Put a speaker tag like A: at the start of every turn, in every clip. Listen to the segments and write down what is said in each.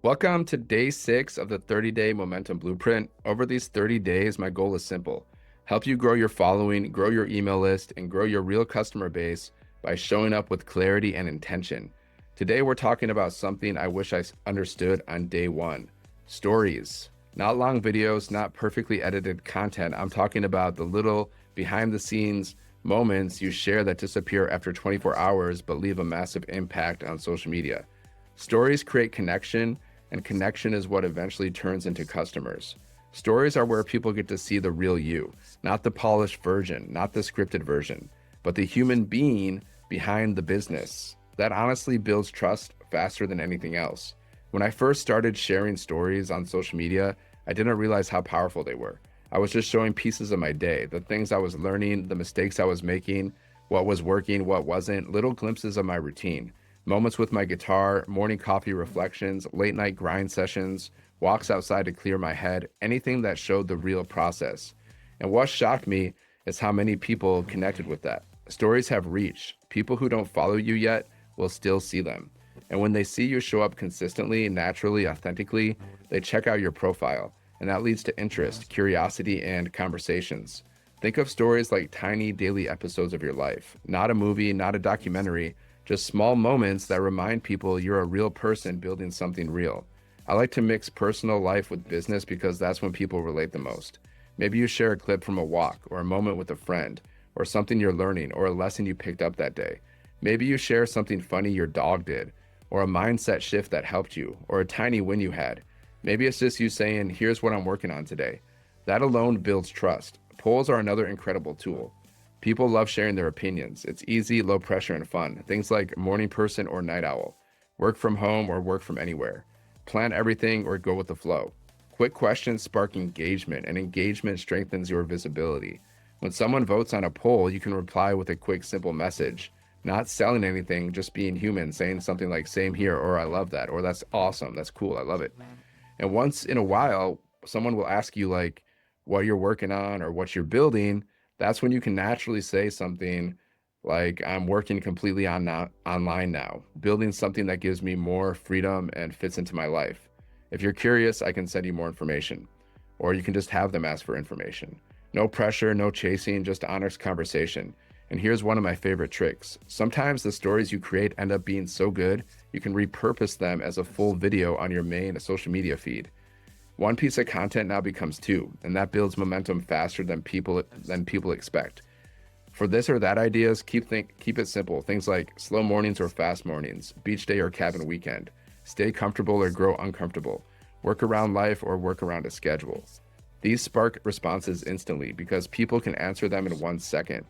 A: Welcome to day 6 of the 30-day momentum blueprint. Over these 30 days, my goal is simple. Help you grow your following, grow your email list, and grow your real customer base by showing up with clarity and intention. Today, we're talking about something I wish I understood on day 1. Stories. Not long videos, not perfectly edited content. I'm talking about the little behind-the-scenes moments you share that disappear after 24 hours but leave a massive impact on social media. Stories create connection, and connection is what eventually turns into customers. Stories are where people get to see the real you, not the polished version, not the scripted version, but the human being behind the business. That honestly builds trust faster than anything else. When I first started sharing stories on social media, I didn't realize how powerful they were. I was just showing pieces of my day, the things I was learning, the mistakes I was making, what was working, what wasn't, little glimpses of my routine. Moments with my guitar, morning coffee reflections, late night grind sessions, walks outside to clear my head, anything that showed the real process. And what shocked me is how many people connected with that. Stories have reach. People who don't follow you yet will still see them. And when they see you show up consistently, naturally, authentically, they check out your profile. And that leads to interest, curiosity, and conversations. Think of stories like tiny daily episodes of your life. Not a movie, not a documentary, just small moments that remind people you're a real person building something real. I like to mix personal life with business because that's when people relate the most. Maybe you share a clip from a walk, or a moment with a friend, or something you're learning, or a lesson you picked up that day. Maybe you share something funny your dog did, or a mindset shift that helped you, or a tiny win you had. Maybe it's just you saying, here's what I'm working on today. That alone builds trust. Polls are another incredible tool. People love sharing their opinions. It's easy, low pressure, and fun. Things like morning person or night owl, work from home or work from anywhere, plan everything or go with the flow. Quick questions spark engagement, and engagement strengthens your visibility. When someone votes on a poll, you can reply with a quick, simple message. Not selling anything, just being human, saying something like same here, or I love that, or that's awesome, that's cool, I love it. And once in a while, someone will ask you like what you're working on or what you're building. That's when you can naturally say something like, I'm working completely online now, building something that gives me more freedom and fits into my life. If you're curious, I can send you more information, or you can just have them ask for information. No pressure, no chasing, just honest conversation. And here's one of my favorite tricks. Sometimes the stories you create end up being so good, you can repurpose them as a full video on your main social media feed. One piece of content now becomes 2, and that builds momentum faster than people expect. For this or that ideas, keep it simple. Things like slow mornings or fast mornings, beach day or cabin weekend, stay comfortable or grow uncomfortable, work around life or work around a schedule. These spark responses instantly because people can answer them in 1 second.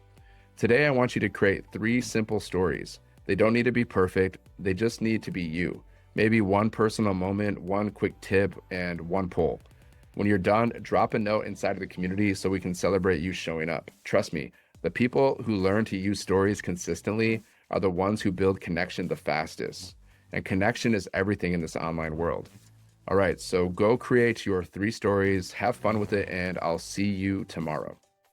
A: Today, I want you to create 3 simple stories. They don't need to be perfect. They just need to be you. Maybe 1 personal moment, 1 quick tip, and 1 poll. When you're done, drop a note inside of the community so we can celebrate you showing up. Trust me, the people who learn to use stories consistently are the ones who build connection the fastest. And connection is everything in this online world. All right, so go create your 3 stories, have fun with it, and I'll see you tomorrow.